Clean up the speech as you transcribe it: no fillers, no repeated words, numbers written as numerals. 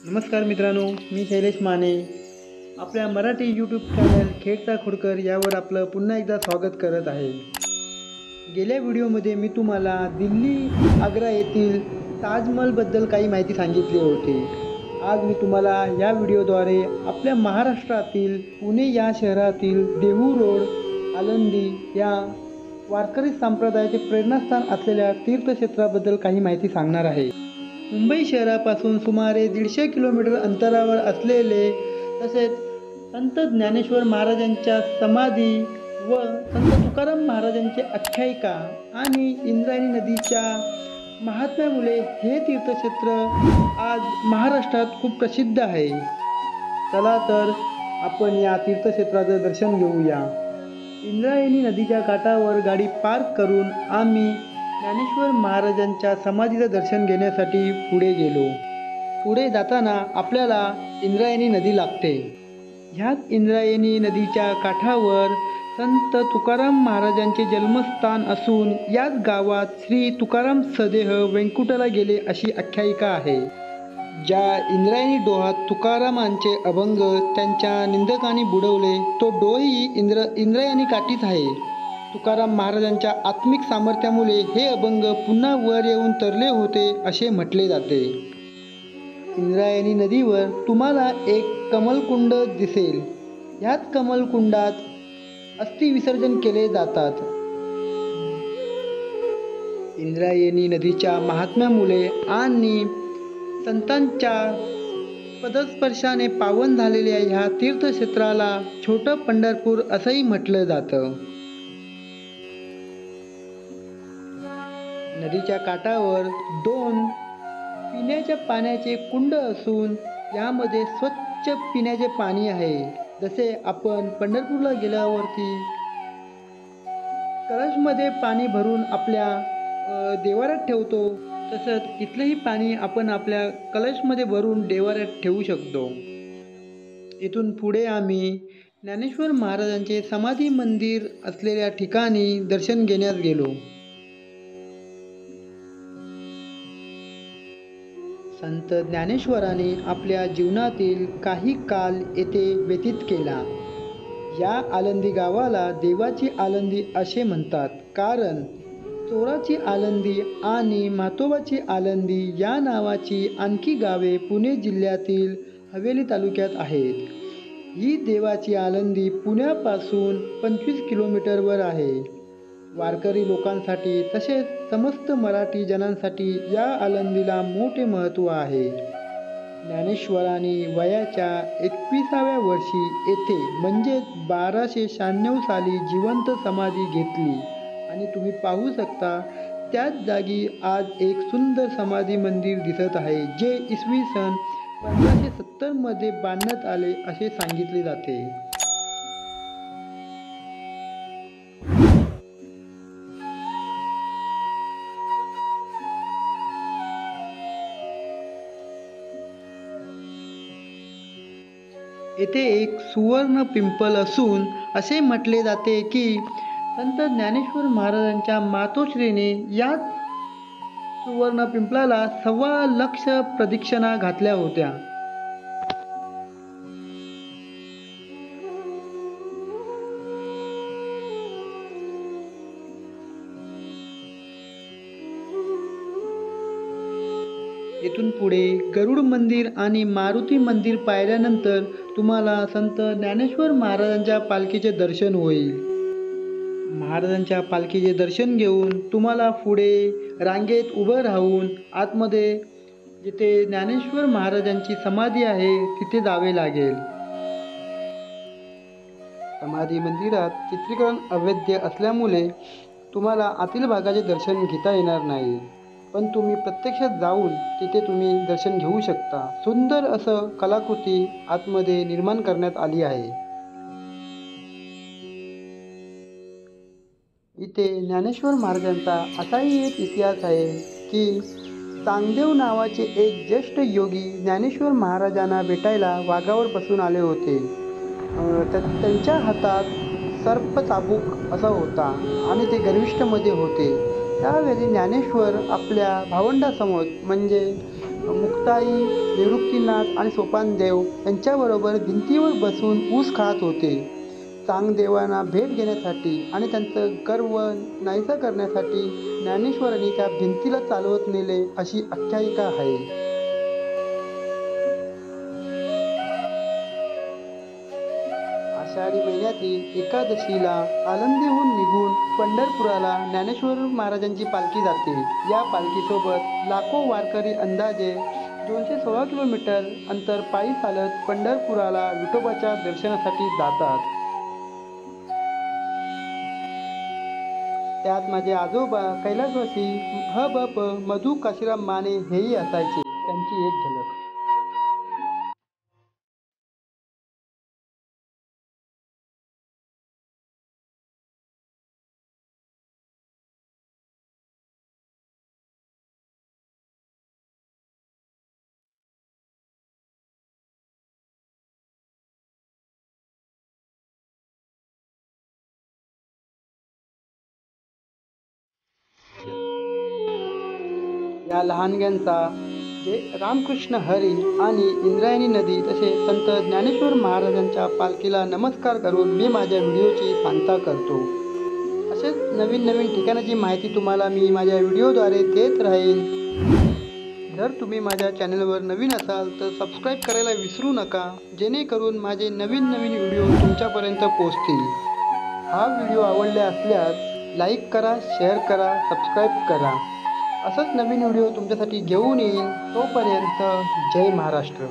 नमस्कार मित्रांनो, मी शैलेश माने. आपल्या मराठी यूट्यूब चॅनल खेडता खोडकर यावर आपलं पुन्हा एकदा स्वागत करत आहे. गेल्या व्हिडिओमध्ये मी तुम्हाला दिल्ली आग्रा येथील ताजमहलबद्दल काही माहिती सांगितली होती. आज मी तुम्हाला या व्हिडिओद्वारे आपल्या महाराष्ट्रातील पुणे या शहरातील देहू रोड आळंदी या वारकरी संप्रदायाचे प्रेरणास्थान असलेल्या तीर्थक्षेत्राबद्दल काही माहिती सांगणार आहे. मुंबई शहरापासून सुमारे 150 किलोमीटर अंतरावर असलेले तसेच संत ज्ञानेश्वर महाराजांच्या समाधी व संत तुकाराम महाराजांचे आख्यायिका आणि इंद्रायणी नदीच्या महात्म्यामुळे हे तीर्थक्षेत्र आज महाराष्ट्रात खूप प्रसिद्ध आहे. चला तर आपण या तीर्थक्षेत्राचं दर्शन घेऊया. इंद्रायणी नदीच्या काठावर गाडी पार्क करून आम्ही ज्ञानेश्वर महाराजांच्या समाधीचं दर्शन घेण्यासाठी पुढे गेलो. पुढे जाताना आपल्याला इंद्रायणी नदी लागते. ह्याच इंद्रायणी नदीच्या काठावर संत तुकाराम महाराजांचे जन्मस्थान असून याच गावात श्री तुकाराम सदेह वैकुंठाला गेले अशी आख्यायिका आहे. ज्या इंद्रायणी डोहात तुकारामांचे अभंग त्यांच्या निंदकांनी बुडवले तो डोही इंद्रायणी काठीच आहे. तुकाराम महाराजांच्या आत्मिक सामर्थ्यामुळे हे अभंग पुन्हा वर येऊन तरले होते असे म्हटले जाते. इंद्रायणी नदीवर तुम्हाला एक कमलकुंड दिसेल. ह्याच कमलकुंडात अस्थि विसर्जन केले जातात. इंद्रायणी नदीच्या महात्म्यामुळे आणि संतांच्या पदस्पर्शाने पावन झालेल्या ह्या तीर्थक्षेत्राला छोटं पंढरपूर असंही म्हटलं जातं. नदीच्या काठावर 2 पिण्याच्या पाण्याचे कुंड असून यामध्ये स्वच्छ पिण्याचे पाणी आहे. जसे आपण पंढरपूरला गेल्यावरती कलशमध्ये पाणी भरून आपल्या देवाऱ्यात ठेवतो, तसंच इथलंही पाणी आपण आपल्या कलशमध्ये भरून देवाऱ्यात ठेवू शकतो. इथून पुढे आम्ही ज्ञानेश्वर महाराजांचे समाधी मंदिर असलेल्या ठिकाणी दर्शन घेण्यास गेलो. संत ज्ञानेश्वरांनी आपल्या जीवनातील काही काल येथे व्यतीत केला. या आळंदी गावाला देवाची आळंदी असे म्हणतात, कारण चोराची आळंदी आणि म्हातोबाची आळंदी या नावाची आणखी गावे पुणे जिल्ह्यातील हवेली तालुक्यात आहेत. ही देवाची आळंदी पुण्यापासून 25 किलोमीटरवर आहे. वारकरी लोकांसाठी तसेच समस्त मराठी जनांसाठी या आळंदीला मोठे महत्त्व आहे. ज्ञानेश्वरांनी वयाच्या 21व्या वर्षी येथे म्हणजे 1296 साली जिवंत समाधी घेतली आणि तुम्ही पाहू शकता त्याच जागी आज एक सुंदर समाधी मंदिर दिसत आहे, जे इसवी सन 1570 मध्ये बांधण्यात आले असे सांगितले जाते. येथे एक सुवर्ण पिंपल असून असे म्हटले जाते की संत ज्ञानेश्वर महाराजांच्या मातोश्रीने याच सुवर्ण पिंपलाला 1.25 लाख प्रदक्षिणा घातल्या होत्या. येथून पुढे गरुड मंदिर आणि मारुती मंदिर पाहिल्यानंतर तुम्हाला संत ज्ञानेश्वर महाराजांच्या पालखीचे दर्शन होईल. महाराजांच्या पालखीचे दर्शन घेऊन तुम्हाला पुढे रांगेत उभं राहून आतमध्ये जिथे ज्ञानेश्वर महाराजांची समाधी आहे तिथे जावे लागेल. समाधी मंदिरात चित्रीकरण अवैध असल्यामुळे तुम्हाला आतील भागाचे दर्शन घेता येणार नाही, पण तुम्ही प्रत्यक्षात जाऊन तिथे तुम्ही दर्शन घेऊ शकता. सुंदर असं कलाकृती आतमध्ये निर्माण करण्यात आली आहे. इथे ज्ञानेश्वर महाराजांचा असाही एक इतिहास आहे की चांगदेव नावाचे एक ज्येष्ठ योगी ज्ञानेश्वर महाराजांना भेटायला वाघावर बसून आले होते. त्यांच्या हातात सर्प चाबूक असा होता आणि ते गर्विष्ठमध्ये होते. त्यावेळी ज्ञानेश्वर आपल्या भावंडासमोर म्हणजे मुक्ताई, निवृत्तीनाथ आणि सोपानदेव यांच्याबरोबर भिंतीवर बसून ऊस खात होते. चांगदेवांना भेट घेण्यासाठी आणि त्यांचं गर्व नाहीसा करण्यासाठी ज्ञानेश्वरांनी त्या भिंतीला चालवत नेले अशी आख्यायिका आहे. आषाढी महिन्यातील एकादशीला आळंदीहून निघून पंढरपुराला ज्ञानेश्वर महाराजांची पालखी जाते. या पालखीसोबत लाखो वारकरी अंदाजे 216 किलोमीटर अंतर पायी चालत पंढरपुराला विठोबाच्या दर्शनासाठी जातात. त्यात माझे आजोबा कैलासवासी ह.ब.प. मधु काशीराम माने हेही असायचे. त्यांची एक झलक. या लहानग्यांचा जे रामकृष्ण हरी आणि इंद्रायणी नदी तसेच संत ज्ञानेश्वर महाराजांच्या पालखीला नमस्कार करून मी माझ्या व्हिडिओची सांगता करतो. असेच नवीन नवीन ठिकाणाची माहिती तुम्हाला मी माझ्या व्हिडिओद्वारे देत राहीन. जर तुम्ही माझ्या चॅनलवर नवीन असाल तर सबस्क्राईब करायला विसरू नका, जेणेकरून माझे नवीन नवीन व्हिडिओ तुमच्यापर्यंत पोहोचतील. हा व्हिडिओ आवडला असल्यास लाईक करा, शेअर करा, सबस्क्राईब करा. असंच नवीन व्हिडिओ तुमच्यासाठी घेऊन येईन. तोपर्यंत जय महाराष्ट्र.